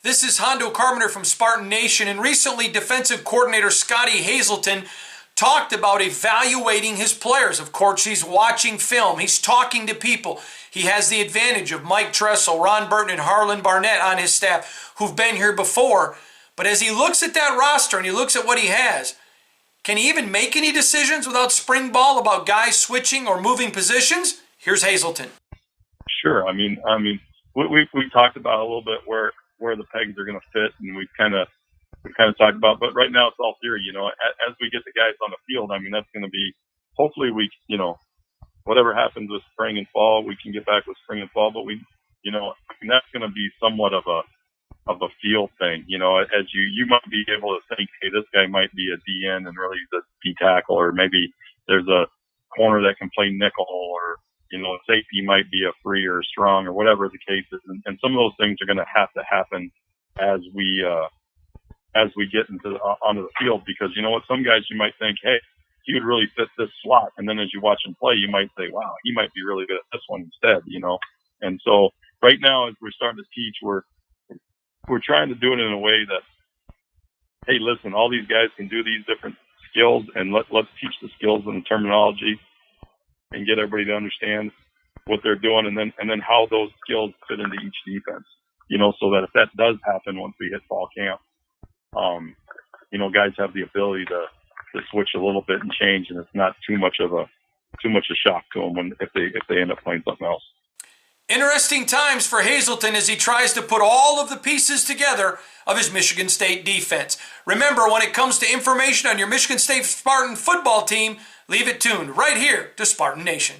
This is Hondo Carpenter from Spartan Nation, and recently defensive coordinator Scottie Hazelton talked about evaluating his players. Of course, he's watching film. He's talking to people. He has the advantage of Mike Tressel, Ron Burton, and Harlan Barnett on his staff who've been here before. But as he looks at that roster and he looks at what he has, can he even make any decisions without spring ball about guys switching or moving positions? Here's Hazelton. Sure. I mean, we talked about a little bit where the pegs are going to fit, and we kind of talked about. But right now, it's all theory. As we get the guys on the field, I mean, that's going to be hopefully whatever happens with spring and fall, we can get back with spring and fall. But that's going to be somewhat of a feel thing. As you might be able to think, hey, this guy might be a DN and really he's a D tackle, or maybe there's a corner that can play nickel, or safety might be a free or strong, or whatever the case is. And some of those things are going to happen as we get onto the field, because some guys you might think, hey, he would really fit this slot. And then as you watch him play, you might say, wow, he might be really good at this one instead, And so right now, as we're starting to teach, we're trying to do it in a way that, hey, listen, all these guys can do these different skills, and let's teach the skills and the terminology and get everybody to understand what they're doing, and then how those skills fit into each defense, so that if that does happen once we hit fall camp, guys have the ability to switch a little bit and change, and it's not too much a shock to them if they end up playing something else. Interesting times for Hazelton as he tries to put all of the pieces together of his Michigan State defense. Remember, when it comes to information on your Michigan State Spartan football team, leave it tuned right here to Spartan Nation.